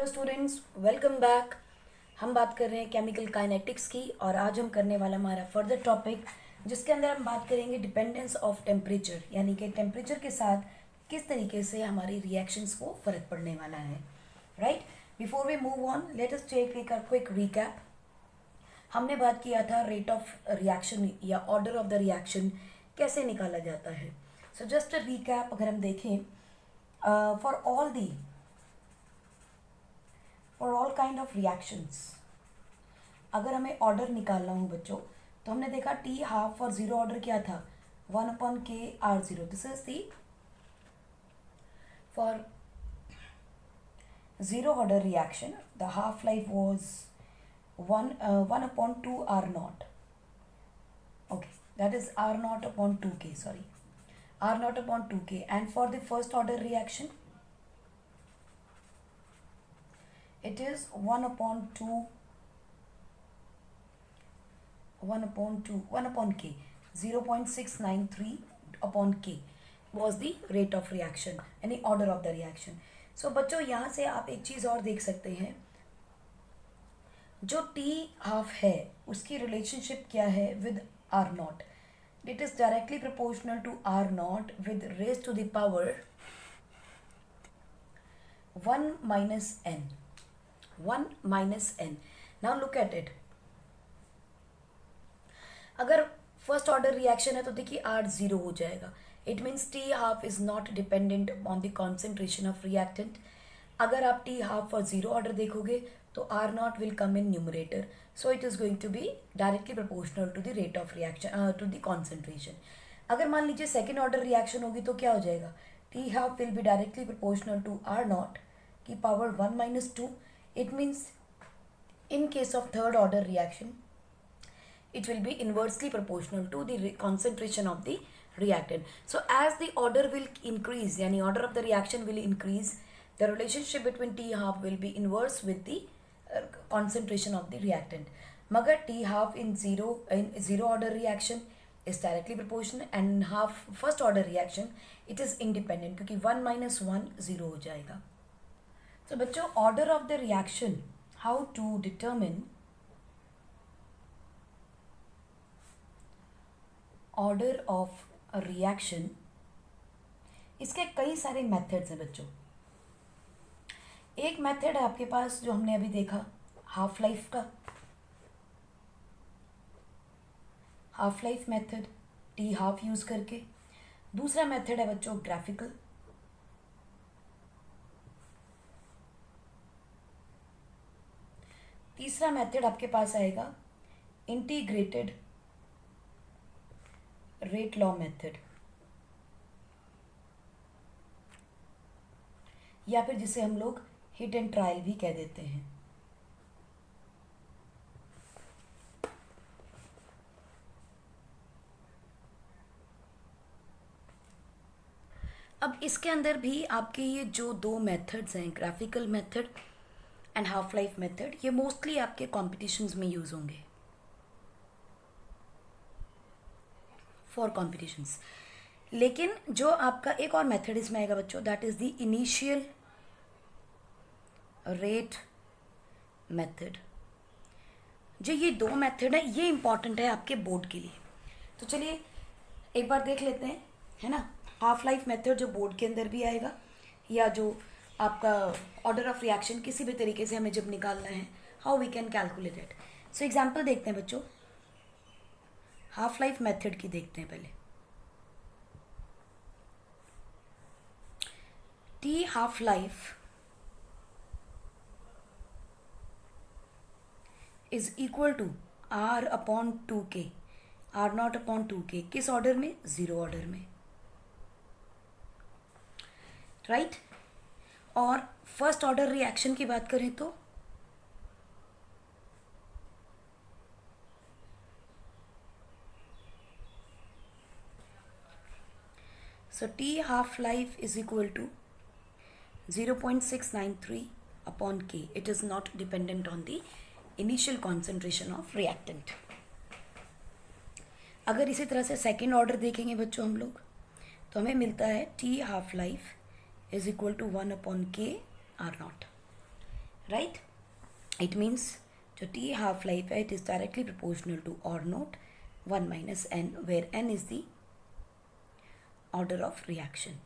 Hello students, welcome back. हम बात कर रहे हैं केमिकल काइनेटिक्स की और आज हम करने वाला हमारा फर्दर टॉपिक जिसके अंदर हम बात करेंगे डिपेंडेंस ऑफ टेम्परेचर, यानी कि टेम्परेचर के साथ किस तरीके से हमारी रिएक्शंस को फ़र्क पड़ने वाला है। Right, before we move on let us take a quick recap. हमने बात किया था रेट ऑफ रिएक्शन या ऑर्डर ऑफ द रिएक्शन कैसे निकाला जाता है। सो जस्ट अ रिकैप अगर हम देखें, for all kind of reactions अगर हमें ऑर्डर निकालना हो बच्चों, तो हमने देखा T half for zero order क्या था, 1/k/0। This is the for zero order reaction. The half life was 1/2 R0. Okay, that is R0/2k. Sorry, R0/2k. And for the first order reaction, it is 1/k. 0.693/k was the rate of reaction, any order of the reaction. So बच्चों यहाँ से आप एक चीज़ और देख सकते हैं, जो टी हाफ है उसकी रिलेशनशिप क्या है with R naught. It is directly proportional to R naught with raise to the power 1 minus n. Now look at it. अगर फर्स्ट ऑर्डर रिएक्शन है तो देखिए आर जीरो हो जाएगा। It means T half is not dependent on the concentration of reactant. अगर आप T half for zero order देखोगे तो R naught will come in numerator, so it is going to B directly proportional to the rate of reaction to the concentration. अगर मान लीजिए second order reaction होगी तो क्या हो जाएगा, T half will be directly proportional to R naught की power 1 - 2। It means in case of third order reaction, it will be inversely proportional to the concentration of the reactant. So as the order will increase, yani order of the reaction will increase, the relationship between T half will be inverse with the concentration of the reactant. Magar T half in zero order reaction is directly proportional, and in half first order reaction it is independent क्योंकि 1 - 1 0 हो जाएगा। So बच्चों, order of the reaction, how to determine order of a reaction, इसके कई सारे methods हैं बच्चों। एक मेथड है आपके पास जो हमने अभी देखा हाफ लाइफ का, half life method T half use करके। दूसरा मेथड है बच्चों ग्राफिकल। तीसरा मेथड आपके पास आएगा इंटीग्रेटेड रेट लॉ मेथड, या फिर जिसे हम लोग हिट एंड ट्रायल भी कह देते हैं। अब इसके अंदर भी आपके ये जो दो मेथड्स हैं, graphical method and half life method, ये मोस्टली आपके कॉम्पिटिशन्स में यूज होंगे फॉर कॉम्पिटिशन्स। लेकिन जो आपका एक और मेथड इसमें आएगा बच्चों, that is the initial rate method. जो ये दो मेथड है ये इंपॉर्टेंट है आपके बोर्ड के लिए। तो चलिए एक बार देख लेते हैं, है ना। हाफ लाइफ मेथड जो बोर्ड के अंदर भी आएगा, या जो आपका ऑर्डर ऑफ रिएक्शन किसी भी तरीके से हमें जब निकालना है, how we can calculate it. So example देखते हैं बच्चों, हाफ लाइफ मेथड की देखते हैं पहले। T half life is equal to R/2k, R0/2k। किस ऑर्डर में, जीरो ऑर्डर में, राइट। और फर्स्ट ऑर्डर रिएक्शन की बात करें तो so T half life is equal to 0.693/k. It is not dependent on the initial concentration of reactant. अगर इसी तरह से सेकेंड ऑर्डर देखेंगे बच्चों हम लोग, तो हमें मिलता है T half life is equal to 1/k R0, right. It means जो टी हाफ लाइफ है, it is directly proportional to R naught 1 minus n, where n is the order of reaction.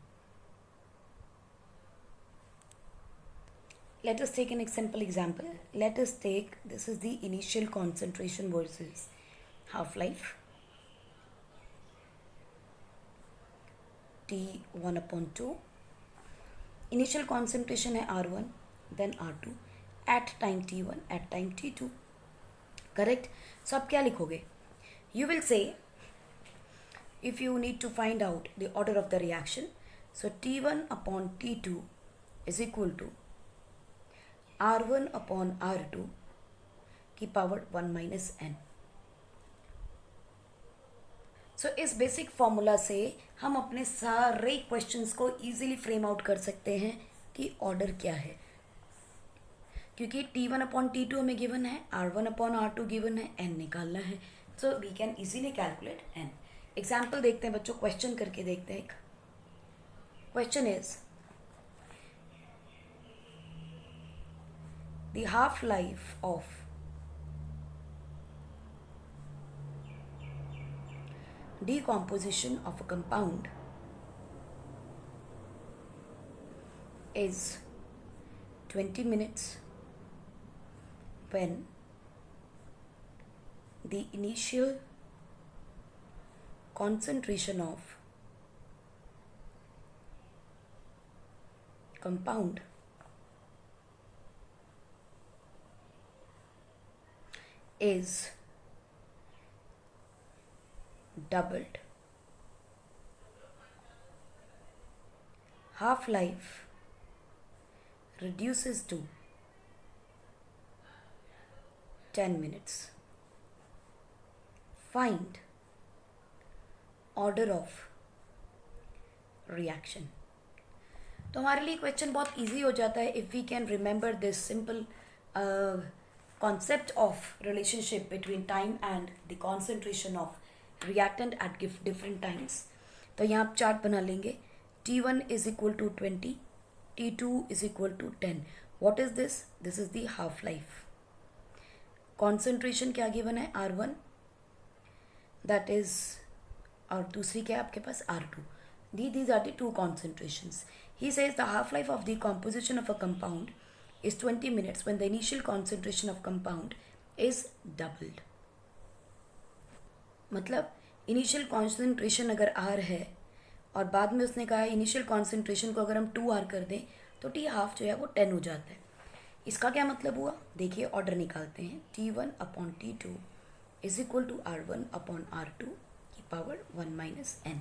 Let us take an simple example. Let us take, this is the initial concentration versus half-life. T1/2. Initial concentration है R1, then R2 at time T1, at time T2. Correct? So आप क्या लिखोगे? You will say, if you need to find out the order of the reaction, so T1/T2 is equal to R1/R2 की power 1 minus n. सो इस basic formula से हम अपने सारे questions को इजीली फ्रेम आउट कर सकते हैं कि ऑर्डर क्या है, क्योंकि T1/T2 हमें गिवन है, R1/R2 गिवन है, n निकालना है. So we can easily calculate n. Example देखते हैं बच्चों, क्वेश्चन करके देखते हैं. Question is the half life of decomposition of a compound is 20 minutes when the initial concentration of compound is doubled. Half-life reduces to 10 minutes. Find order of reaction. तो हमारे लिए question बहुत इजी हो जाता है if we can remember this simple concept of relationship between time and the concentration of reactant at different times. तो यहाँ आप चार्ट बना लेंगे. T1 is equal to 20, T2 is equal to 10. What is this? This is the half life. Concentration क्या given है? R1, that is, और दूसरी क्या है आपके पास? R2. These are the two concentrations. He says the half life of the composition of a compound is 20 minutes when the initial concentration of compound is doubled. मतलब initial concentration अगर R है और बाद में उसने कहा इनिशियल कॉन्सेंट्रेशन को अगर हम 2R कर दें तो T हाफ जो है वो 10 हो जाता है. इसका क्या मतलब हुआ? देखिए ऑर्डर निकालते हैं. T1/T2 is equal to R1/R2 की पावर 1 minus n.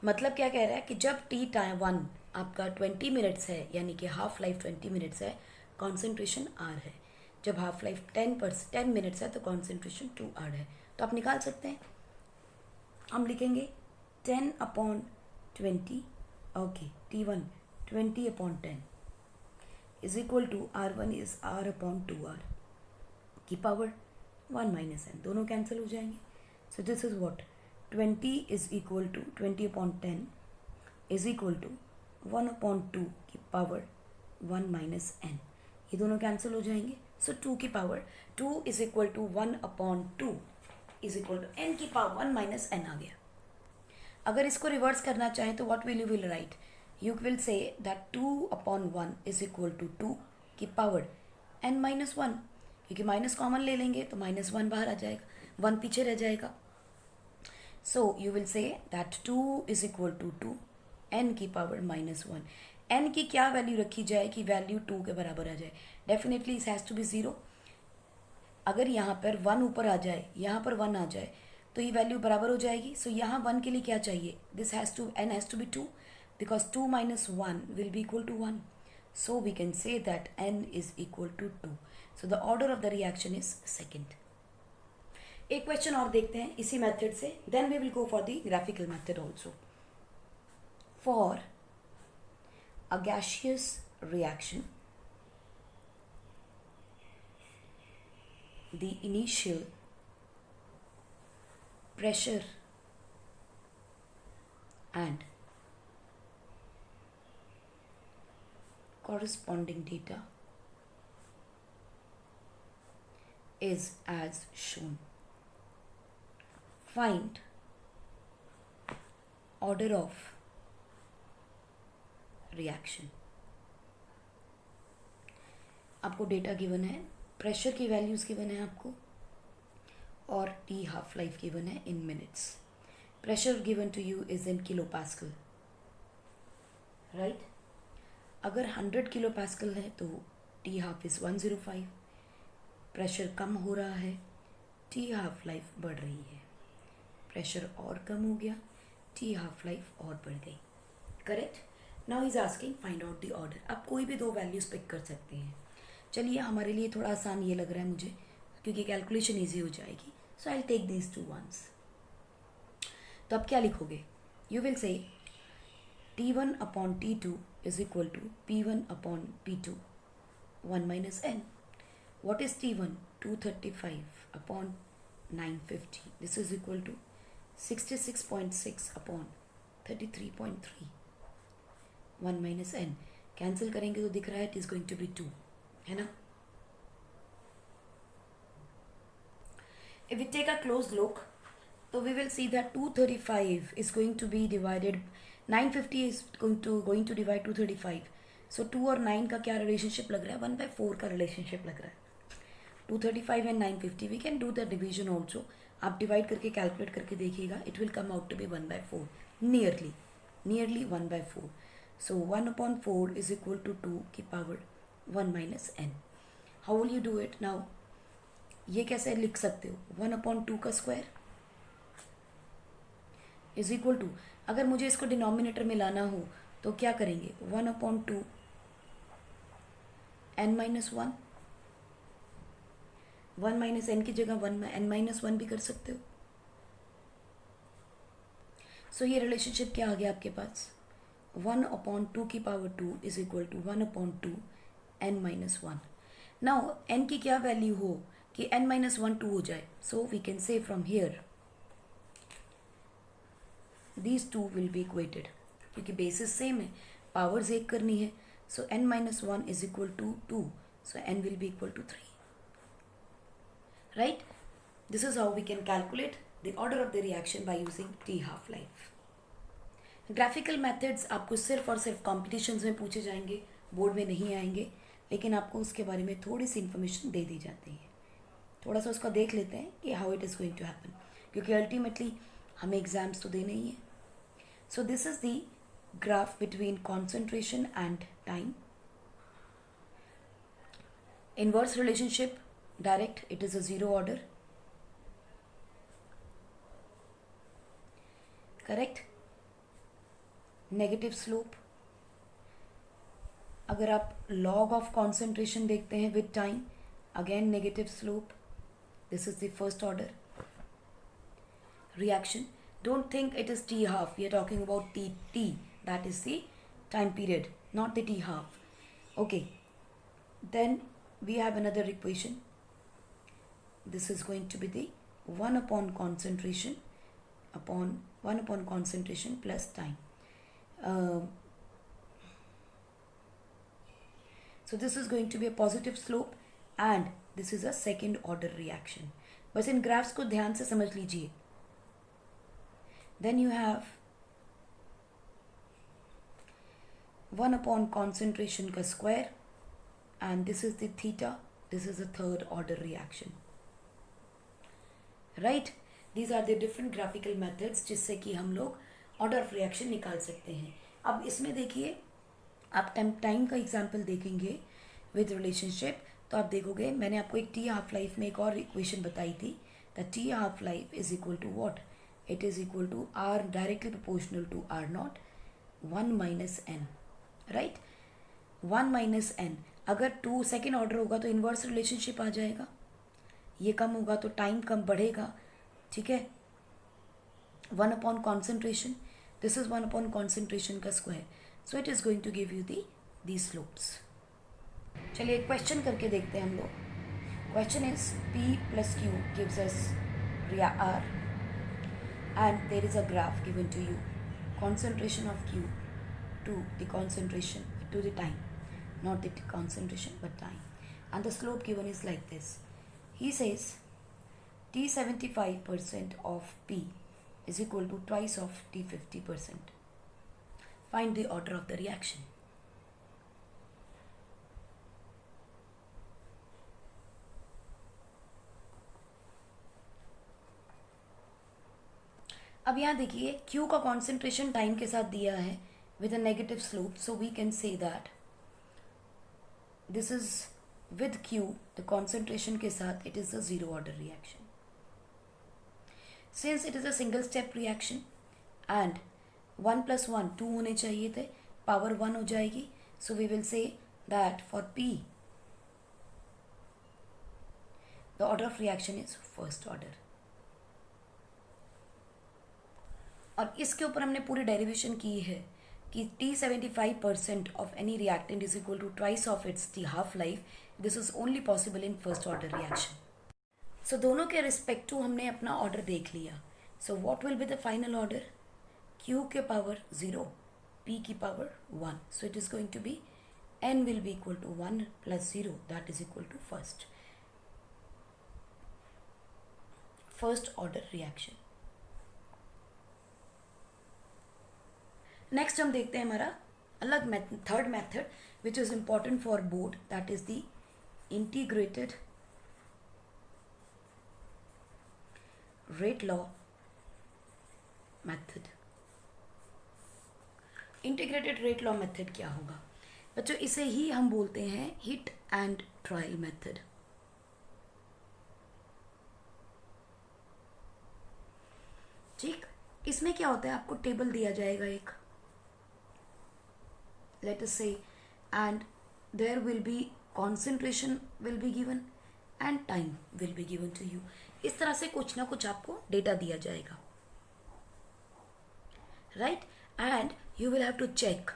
मतलब क्या कह रहा है कि जब T1 आपका 20 मिनट्स है, यानी कि हाफ लाइफ 20 मिनट्स है, कॉन्सेंट्रेशन R है. जब हाफ लाइफ 10 मिनट्स है तो कॉन्सेंट्रेशन 2R है. तो आप निकाल सकते हैं. हम लिखेंगे 10/20, okay, T1 20/10 is equal to R1 is R/2R की पावर 1 minus n. दोनों कैंसिल हो जाएंगे. So this is what 20 is equal to 20/10 is equal to 1/2 की पावर 1 minus n. ये दोनों कैंसिल हो जाएंगे. सो 2 की power 2 is equal to 1/2 is equal to n की पावर 1 minus n आ गया. अगर इसको रिवर्स करना चाहें तो what will right? You will say that 2/1 is equal to 2 की पावर n minus 1, क्योंकि माइनस कॉमन ले लेंगे तो -1 बाहर आ जाएगा, 1 पीछे रह जाएगा. So you will say that 2 is equal to 2 n की पावर -1. n की क्या वैल्यू रखी जाए कि वैल्यू 2 के बराबर आ जाए? डेफिनेटली इस हैज़ टू बी 0. अगर यहाँ पर 1 ऊपर आ जाए, यहाँ पर 1 आ जाए तो ये वैल्यू बराबर हो जाएगी. सो यहाँ 1 के लिए क्या चाहिए? This has to n has to be 2 because 2 minus 1 will be equal to 1. So we can say that n is equal to 2. So the order of the reaction is second. एक question और देखते हैं इसी method से, then we will go for the graphical method also. For a gaseous reaction, the initial pressure and corresponding data is as shown. Find order of reaction. आपको data given है, pressure की values given है आपको, और T half life given है in minutes. Pressure given to you is in kilopascal, right. अगर 100 kilopascal है तो टी हाफ इज 105. प्रेशर कम हो रहा है, टी हाफ लाइफ बढ़ रही है. प्रेशर और कम हो गया, टी हाफ लाइफ और बढ़ गई. Correct. Now is asking find out the order. आप कोई भी दो वैल्यूज पिक कर सकते हैं. चलिए, हमारे लिए थोड़ा आसान ये लग रहा है मुझे, क्योंकि कैलकुलेशन ईजी हो जाएगी. So I will take these two ones. तो अब क्या लिखोगे? यू विल से T1 upon T2 is equal to P1 upon P2, 1 minus n. What is T1? 235 upon 950. This is equal to 66.6 upon 33.3. 1 minus n. Cancel करेंगे तो दिख रहा है it is going to be 2, है ना? If we take a close look, so we will see that 235 is going to be divided, 950 is going to divide 235. So 2 और 9 का क्या रिलेशनशिप लग रहा है? 1/4 का रिलेशनशिप लग रहा है. 235 and 950 we can do the division also. आप डिवाइड करके कैलकुलेट करके देखिएगा, it will come out to be 1/4, nearly 1/4. So 1/4 is equal to 2 की power 1 minus n. How will you do it now? ये कैसे लिख सकते हो? 1/2 का स्क्वायर इज इक्वल टू, अगर मुझे इसको डिनोमिनेटर में लाना हो तो क्या करेंगे? 1/2 n minus 1. 1 minus n की जगह 1 n minus 1 भी कर सकते हो. सो ये रिलेशनशिप क्या आ गया आपके पास? 1/2 की power 2 is equal to 1/2 n minus 1. Now n की क्या वैल्यू हो कि n minus 1 2 हो जाए? So we can say from here these two will be equated, क्योंकि बेसिस सेम है, पावर्स एक करनी है. So n minus 1 is equal to 2, so n will be equal to 3, right? This is how we can calculate the order of the reaction by using T half life. Graphical methods आपको सिर्फ और सिर्फ competitions में पूछे जाएंगे, board में नहीं आएंगे, लेकिन आपको उसके बारे में थोड़ी सी इन्फॉर्मेशन दे दी जाती है. थोड़ा सा उसका देख लेते हैं कि how it is going to happen, क्योंकि अल्टीमेटली हमें एग्जाम्स तो देने ही है. So this is the graph between concentration and time. Inverse relationship, direct, it is a zero order. Correct? Negative slope. अगर आप log of concentration देखते हैं with time, again negative slope. This is the first order. Reaction. Don't think it is T half. We are talking about T. That is the time period, not the T half. Okay. Then we have another equation. This is going to be the 1 upon concentration upon 1 upon concentration plus time. So this is going to be a positive slope and this is a second order reaction. बस इन graphs को ध्यान से समझ लीजिए. Then you have 1 upon concentration का square and this is the theta. This is a third order reaction. Right? These are the different graphical methods जिससे कि हम लोग order of reaction निकाल सकते हैं. अब इसमें देखिए, आप टाइम का एग्जाम्पल देखेंगे विद रिलेशनशिप तो आप देखोगे, मैंने आपको एक टी हाफ लाइफ में एक और इक्वेशन बताई थी. The T half life is equal to what? It is equal to R directly proportional to R naught 1 minus n, right? 1 minus n. अगर 2 सेकेंड ऑर्डर होगा तो इन्वर्स रिलेशनशिप आ जाएगा. ये कम होगा तो टाइम कम बढ़ेगा. ठीक है. 1 upon concentration. This is 1 upon concentration का square. So it is going to give you these slopes. चलिए एक क्वेश्चन करके देखते हैं हम लोग. Question is P plus Q gives us R. And there is a graph given to you, concentration of Q to the concentration to the time. not the concentration but time. And the slope given is like this. He says T 75% of P is equal to twice of T 50%. Find the order of the reaction. अब यहाँ देखिए Q का concentration time के साथ दिया है with a negative slope, so we can say that this is with Q the concentration के साथ it is a zero order reaction. Since it is a single step reaction and 1 plus 1 2 होने चाहिए थे, power 1 हो जाएगी, so we will say that for P the order of reaction is first order. और इसके ऊपर हमने पूरी डेरिवेशन की है कि T 75% of any reactant is equal to twice of its T half life. This is only possible in first order reaction. So दोनों के रिस्पेक्टिव हमने अपना ऑर्डर देख लिया. So what will be the final order? Q के power 0, P की power 1. So it is going to be N will be equal to 1 plus 0, that is equal to first order reaction. Next हम देखते हैं हमारा अलग method, third method which is important for board, that is the integrated rate law method. Integrated rate law method क्या होगा बच्चों? इसे ही हम बोलते हैं हिट एंड ट्रायल मेथड. ठीक, इसमें क्या होता है, आपको टेबल दिया जाएगा एक, let us say, and there will be concentration will be given and time will be given to you. इस तरह से कुछ ना कुछ आपको डेटा दिया जाएगा, right? And you will have to check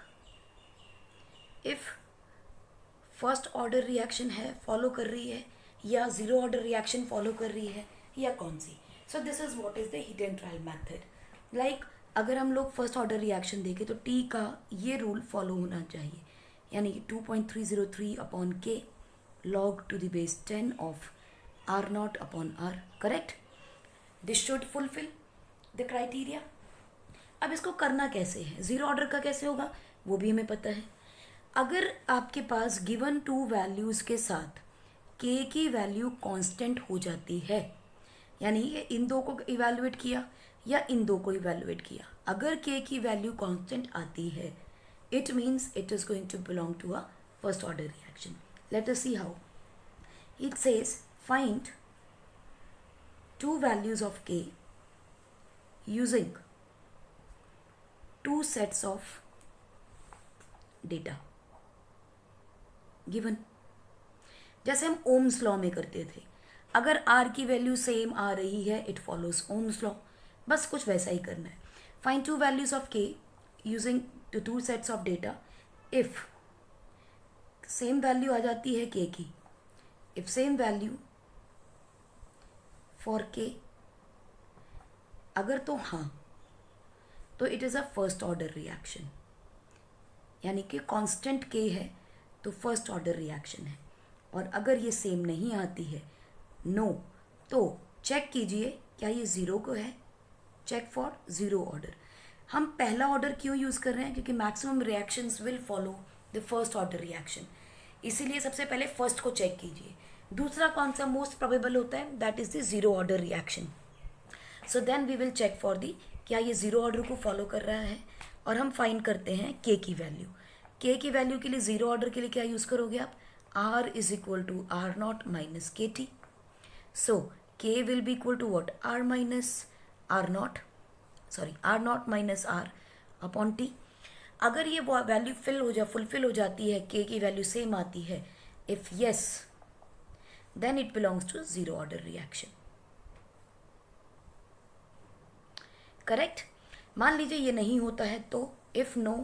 if first order reaction है, follow कर रही है, या zero order reaction follow कर रही है, या कौन सी. So this is what is the hit and trial method. Like अगर हम लोग फर्स्ट ऑर्डर रिएक्शन देखें तो टी का ये रूल फॉलो होना चाहिए, यानी कि 2.303 upon K log to the base 10 of R naught upon R. Correct? This should fulfil the criteria. अब इसको करना कैसे है, जीरो ऑर्डर का कैसे होगा वो भी हमें पता है. अगर आपके पास गिवन टू वैल्यूज़ के साथ के की वैल्यू कांस्टेंट हो जाती है, यानी इन दो को इवेलुएट किया या इन दो को इवेलुएट किया, अगर के की वैल्यू कांस्टेंट आती है, it means it is going to belong to a first order reaction. Let us see how. It says find two values of K using two sets of data given. जैसे हम Ohm's law में करते थे, अगर are की value same आ रही है it follows Ohm's law, बस कुछ वैसा ही करना है. Find two values of K using two sets of data. If same value आ जाती है के की, इफ सेम वैल्यू फॉर के, अगर तो हाँ, तो it is a first order reaction, यानी कि कांस्टेंट के है तो फर्स्ट ऑर्डर रिएक्शन है. और अगर ये सेम नहीं आती है, नो, तो चेक कीजिए क्या ये ज़ीरो को है. Check for zero order. हम पहला ऑर्डर क्यों यूज़ कर रहे हैं? क्योंकि maximum reactions will follow the first order reaction, इसीलिए सबसे पहले फर्स्ट को चेक कीजिए. दूसरा कौन सा मोस्ट प्रोबेबल होता है? That is the zero order reaction. So then we will check for the क्या ये ज़ीरो ऑर्डर को फॉलो कर रहा है, और हम फाइंड करते हैं के की वैल्यू. के की वैल्यू के लिए ज़ीरो ऑर्डर के लिए क्या यूज़ करोगे आप? R is equal to R naught minus K T. So K will be equal to what? R minus R naught, sorry R naught minus R upon T. अगर ये value fulfil हो जाती है, के की वैल्यू सेम आती है, if yes then it belongs to zero order reaction. Correct? मान लीजिए ये नहीं होता है तो if no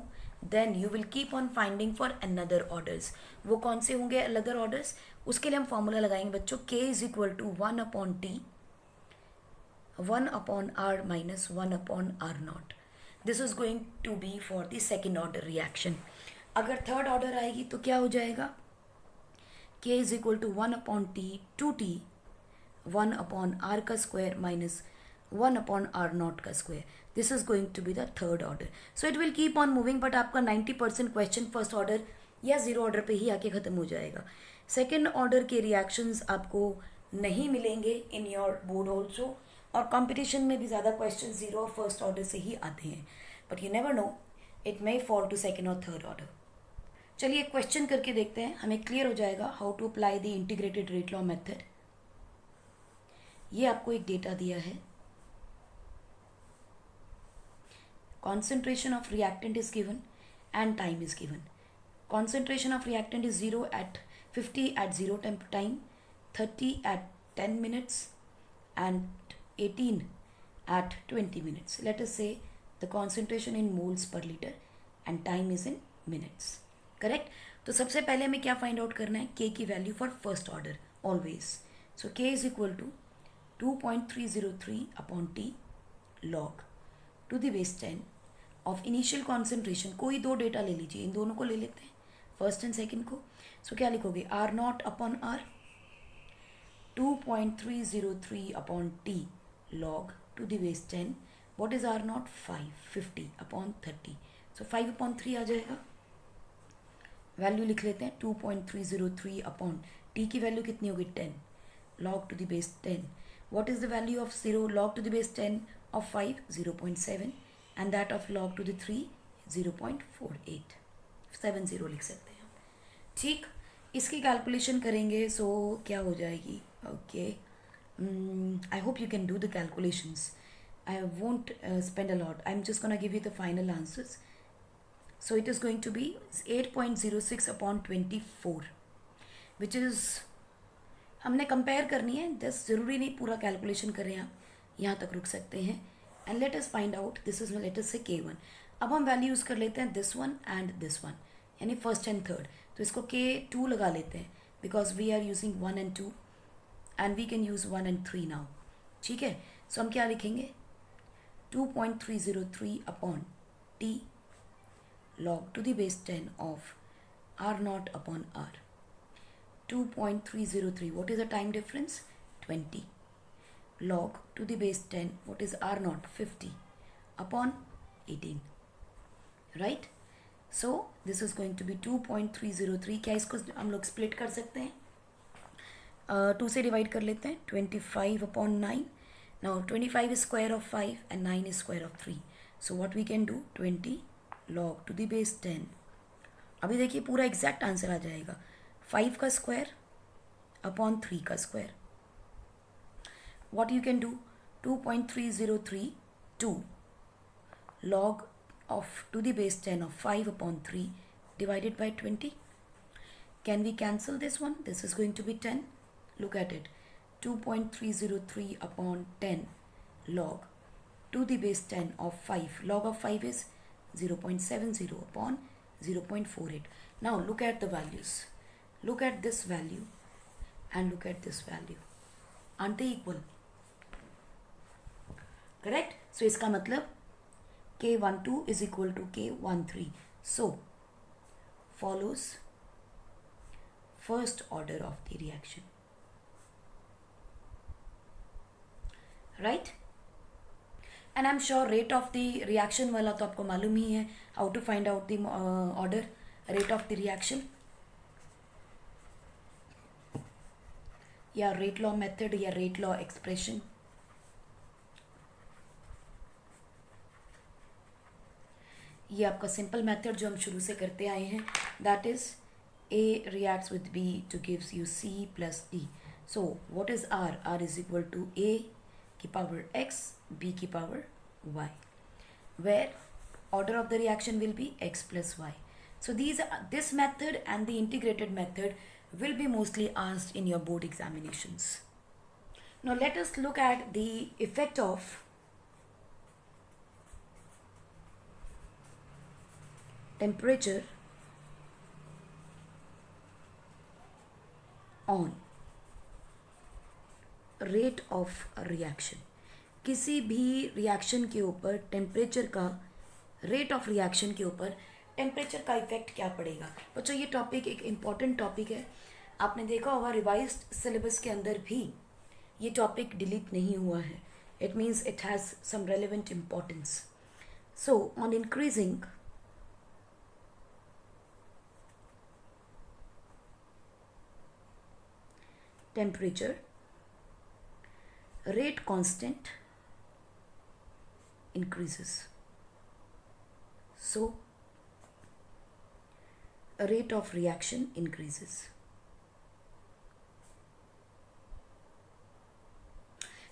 then you will keep on finding for another orders. वो कौन से होंगे अनदर ऑर्डर्स? उसके लिए हम फॉर्मूला लगाएंगे बच्चों, K is equal to 1 upon T, 1 upon r minus 1 upon r naught. This is going to be for the second order reaction. अगर थर्ड ऑर्डर आएगी तो क्या हो जाएगा, k is equal to 1/t 1/r का square minus 1/r naught का square. This is going to be the third order. So it will keep on moving, but आपका 90% question first order या zero order पे ही आके ख़त्म हो जाएगा. सेकेंड ऑर्डर के रिएक्शंस आपको नहीं मिलेंगे इन योर बोर्ड ऑल्सो, और कंपटीशन में भी ज़्यादा क्वेश्चन जीरो और फर्स्ट ऑर्डर से ही आते हैं. But you never know, it may fall to second और थर्ड ऑर्डर. चलिए एक क्वेश्चन करके देखते हैं, हमें क्लियर हो जाएगा how to apply the integrated rate law method. ये आपको एक डेटा दिया है. concentration of reactant is given and time is given. Concentration of reactant is 0 at 50 at 0 time, 30 at 10 minutes and 18 at 20 minutes. Let us say the concentration in moles per liter and time is in minutes. Correct? तो सबसे पहले हमें क्या find out करना है, k की value for first order always. So k is equal to 2.303 upon t log to the base 10 of initial concentration. कोई दो डेटा ले लीजिए, इन दोनों को ले लेते हैं, फर्स्ट एंड सेकेंड को. सो क्या लिखोगे, R naught upon R 2.303 upon T log to the base 10. What is R naught, 50 upon 30. So 5/3 आ जाएगा. वैल्यू लिख लेते हैं 2.303 अपॉन टी की वैल्यू कितनी होगी 10 log to the base 10. What is the value of 0 log to the base 10 of 5, 0.7, and that of log to the 3, 0.48. 70 लिख सकते हैं. ठीक, इसकी कैलकुलेशन करेंगे. सो क्या हो जाएगी, okay, I hope you can do the calculations. I won't spend a lot. I'm just going to give you the final answers. So it is going to be 8.06 upon 24, which is, हमने compare करनी है. दस ज़रूरी नहीं पूरा calculation करें, आप यहाँ तक रुक सकते हैं. And let us find out, this is let us say K1. अब हम वैल्यू यूज़ कर लेते हैं this one and this one, यानी फर्स्ट एंड थर्ड. तो इसको K2 लगा लेते हैं, because we are using 1 and 2 and we can use 1 and 3 now. ठीक है, सो हम क्या लिखेंगे, 2.303 upon T log to the base 10 of R naught upon R. 2.303, what is the time difference, 20, log to the base 10, what is R naught, 50 upon 18, right? So this is going to be 2.303. क्या इसको हम लोग split कर सकते हैं, 2 से divide कर लेते हैं, 25 upon 9. Now 25 is square of 5 and 9 is square of 3. So what we can do, 20 log to the base 10. अभी देखिए पूरा एग्जैक्ट आंसर आ जाएगा, 5 का स्क्वायर अपॉन 3 का square. What you can do, 2.303 2 log of to the base 10 of 5 upon 3 divided by 20. Can we cancel this one? This is going to be 10. Look at it, 2.303 upon 10 log to the base 10 of 5. Log of 5 is 0.70 upon 0.48. Now look at the values. Look at this value and look at this value. Aren't they equal? Correct? So इसका मतलब K12 is equal to K13. So follows first order of the reaction. Right? And I'm sure rate of the reaction वाला तो आपको मालूम ही है, how to find out the order, rate of the reaction, या rate law method या rate law expression. ये आपका simple method जो हम शुरू से करते आए हैं, that is A reacts with B to gives you C plus D. So what is R? R is equal to A की power X, B की power Y, where order of the reaction will be X plus Y. So this method and the integrated method will be mostly asked in your board examinations. Now let us look at the effect of temperature on rate of reaction. किसी भी reaction के ऊपर temperature का, rate of reaction के ऊपर temperature का effect क्या पड़ेगा। बच्चों ये टॉपिक एक इम्पॉर्टेंट टॉपिक है, आपने देखा होगा रिवाइज्ड सिलेबस के अंदर भी ये टॉपिक डिलीट नहीं हुआ है, it means it has some relevant importance. So on increasing temperature, rate constant increases, so a rate of reaction increases.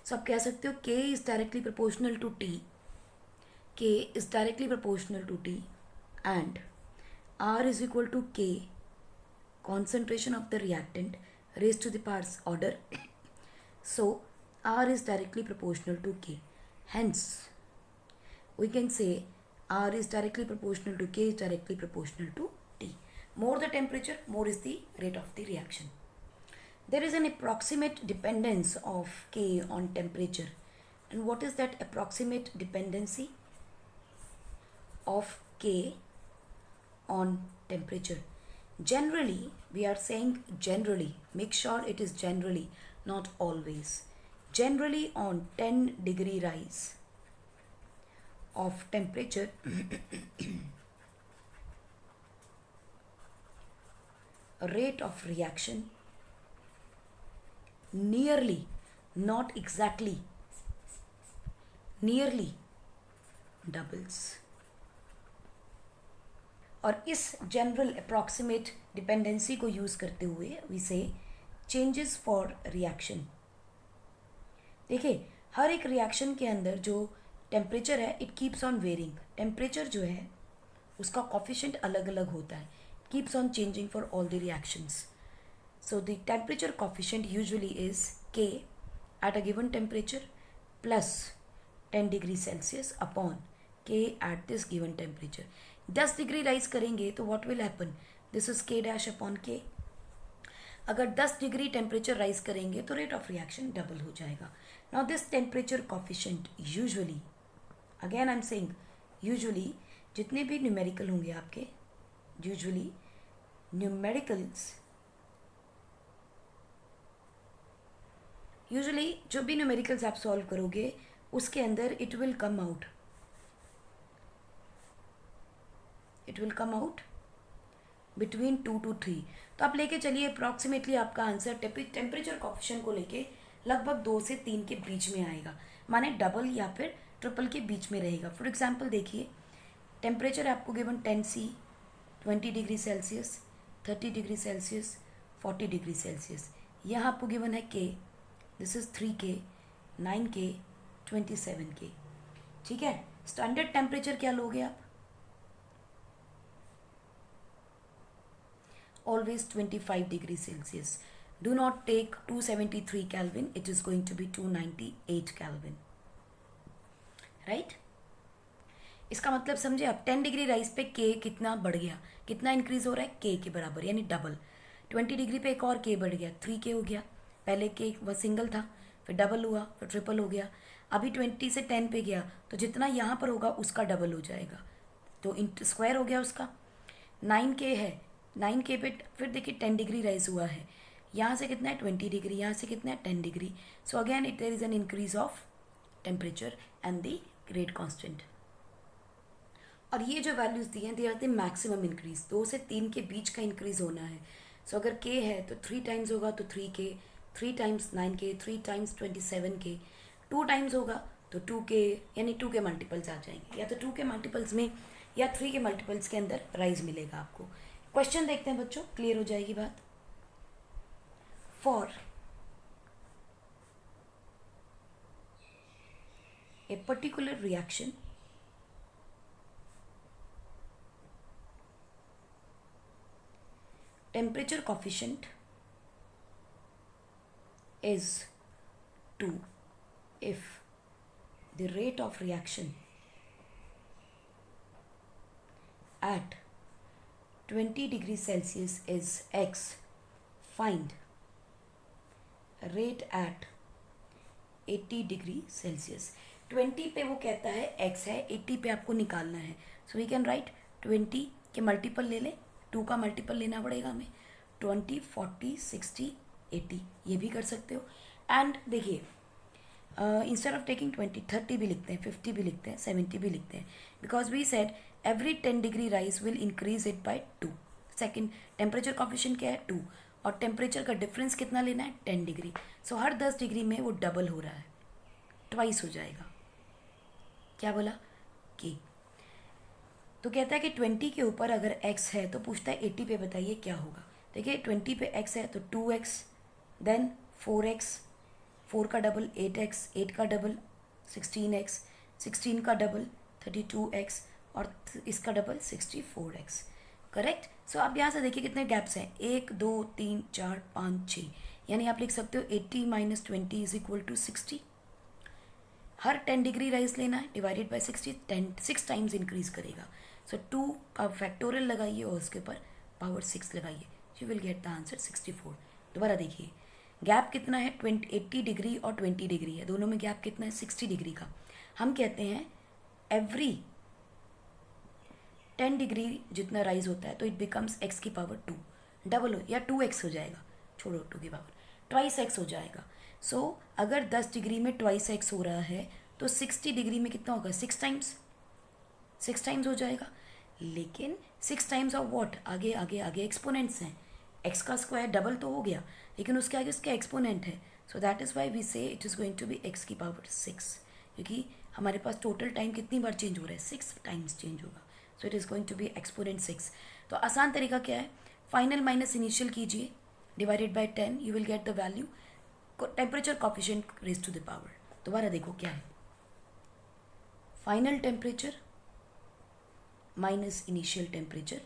So आप कह सकते हो K is directly proportional to T, K is directly proportional to T and R is equal to K concentration of the reactant raised to the power order. So R is directly proportional to K. Hence, we can say R is directly proportional to K is directly proportional to T. More the temperature, more is the rate of the reaction. There is an approximate dependence of K on temperature. And what is that approximate dependency of K on temperature? Generally, we are saying generally, make sure it is generally, not always. Generally on 10-degree rise of temperature, a rate of reaction nearly, not exactly, nearly doubles. और इस general approximate dependency को use करते हुए we से changes for reaction. देखिए हर एक reaction के अंदर जो टेम्परेचर है it keeps on varying, temperature जो है उसका कॉफिशेंट अलग अलग होता है, keeps on changing for all the reactions. So the temperature coefficient usually is K at a given temperature plus 10 degree Celsius upon K at this given temperature. 10 degree rise करेंगे तो what will happen, this is K dash upon K। अगर 10 degree temperature rise करेंगे तो rate of reaction double हो जाएगा। Now this temperature coefficient usually, again I am saying usually, जितने भी numerical होंगे आपके, यूजुअली न्यूमेरिकल्स, यूजुअली जो भी न्यूमेरिकल्स आप सॉल्व करोगे उसके अंदर it will come out, it will come out between 2 to 3। तो आप लेके चलिए अप्रॉक्सीमेटली आपका आंसर टेम्परेचर कॉफिशेंट को लेके लगभग 2 से 3 के बीच में आएगा, माने डबल या फिर ट्रिपल के बीच में रहेगा। फॉर एग्जांपल देखिए टेम्परेचर आपको given 10C, 20 degree Celsius, 30 degree Celsius, 40 degree Celsius. यहाँ आपको गिवन है K, this is 3K, 9K, 27K। ठीक है, स्टैंडर्ड टेम्परेचर क्या लोगे आप, always 25 degree Celsius. Do not take 273 Kelvin, it is going to be 298 Kelvin, right? इसका मतलब समझे आप, 10 डिग्री राइज पे K कितना बढ़ गया, कितना इंक्रीज हो रहा है, K के बराबर यानी डबल। 20 डिग्री पे एक और K बढ़ गया, 3K हो गया, पहले K वह सिंगल था, फिर डबल हुआ, फिर ट्रिपल हो गया, अभी 20 से 10 पे गया तो जितना यहाँ पर होगा उसका डबल हो जाएगा, तो स्क्वायर हो गया उसका। 9K है, 9K पे फिर देखिए 10 डिग्री राइज हुआ है, यहाँ से कितना है 20 डिग्री, यहाँ से कितना है 10 degree. So again it there is an increase of temperature and the rate constant. और ये जो वैल्यूज दी हैं they are the maximum increase, 2 से 3 के बीच का इंक्रीज होना है। सो अगर K है तो 3 टाइम्स होगा तो 3K, 3 times 9K, 3 times 27K, 2 times होगा तो 2K, यानी 2 के मल्टीपल्स आ जाएंगे, या तो 2 के मल्टीपल्स में या 3 के मल्टीपल्स के अंदर राइज मिलेगा आपको। क्वेश्चन देखते हैं बच्चों, क्लियर हो जाएगी बात। For a particular reaction temperature coefficient is 2 if the rate of reaction at 20 degrees Celsius is X, find rate at 80 degree Celsius. 20 पे वो कहता है X है, 80 पे आपको निकालना है, सो वी कैन राइट 20 कि मल्टीपल ले लें, 2 का मल्टीपल लेना पड़ेगा हमें, 20, 40, 60, 80, ये भी कर सकते हो। एंड देखिए इंस्टेड ऑफ टेकिंग 20, 30 भी लिखते हैं, 50 भी लिखते हैं, 70 भी लिखते हैं, because we said every 10 degree rise will increase it by 2। Second temperature coefficient क्या है 2, और टेम्परेचर का डिफरेंस कितना लेना है 10 डिग्री। सो हर 10 डिग्री में वो डबल हो रहा है, ट्वाइस हो जाएगा। क्या बोला कि तो कहता है कि 20 के ऊपर अगर x है तो पूछता है 80 पे बताइए क्या होगा। देखिए 20 पे x है तो 2x, देन 4x, 4 का डबल 8x, 8 का डबल 16x, 16 का डबल 32x, और इसका डबल 64x। करेक्ट। सो आप यहाँ से देखिए कितने गैप्स हैं, 1 2 3 4 5 6, यानी आप लिख सकते हो 80 माइनस 20 इज इक्वल टू 60। हर 10 डिग्री राइज लेना है, डिवाइडेड बाय 60, 6 टाइम्स इंक्रीज करेगा। सो 2 का फैक्टोरियल लगाइए और उसके ऊपर पावर 6 लगाइए, you will get the answer 64। दोबारा देखिए गैप कितना है, 80 डिग्री और 20 डिग्री है, दोनों में गैप कितना है 60 डिग्री का। हम कहते हैं एवरी 10 डिग्री जितना राइज होता है तो इट बिकम्स x की पावर 2, डबल हो या 2x हो जाएगा, छोड़ो 2 की पावर, ट्वाइस x हो जाएगा। सो अगर 10 डिग्री में ट्वाइस x हो रहा है तो 60 डिग्री में कितना होगा, 6 टाइम्स हो जाएगा। लेकिन 6 टाइम्स ऑफ वॉट, आगे आगे आगे एक्सपोनेंट्स हैं, x का स्क्वायर डबल तो हो गया लेकिन उसके आगे उसका एक्सपोनेंट है। So that is Y we say it is going to be x की पावर 6, क्योंकि हमारे पास टोटल टाइम कितनी बार चेंज हो रहा है, 6 टाइम्स चेंज होगा। So it is going to be exponent 6। तो आसान तरीका क्या है, फाइनल माइनस इनिशियल कीजिए, divided by 10, you will get the value temperature coefficient raise to the power. दोबारा देखो क्या है, final temperature minus initial temperature,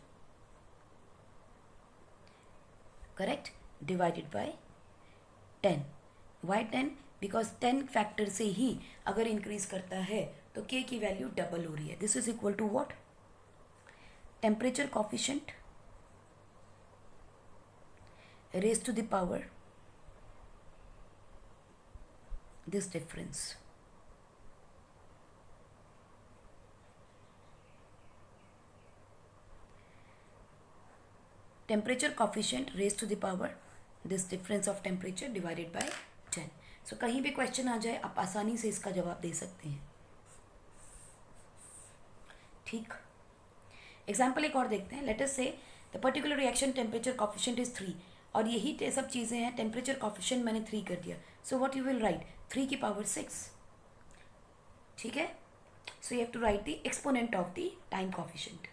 correct, divided by 10। Why 10? Because 10 factor से ही अगर इंक्रीज करता है तो k की वैल्यू डबल हो रही है। This is equal to what, temperature coefficient raise to the power this difference. Temperature coefficient raise to the power this difference of temperature divided by 10। So कहीं भी क्वेश्चन आ जाए आप आसानी से इसका जवाब दे सकते हैं। ठीक, एग्जाम्पल एक और देखते हैं। लेट अस से the particular reaction temperature coefficient is 3, और यही सब चीज़ें हैं, टेम्परेचर कॉफिशिएंट मैंने 3 कर दिया। So what you will write, 3 की पावर 6, ठीक है। So you have to write the exponent of the time coefficient.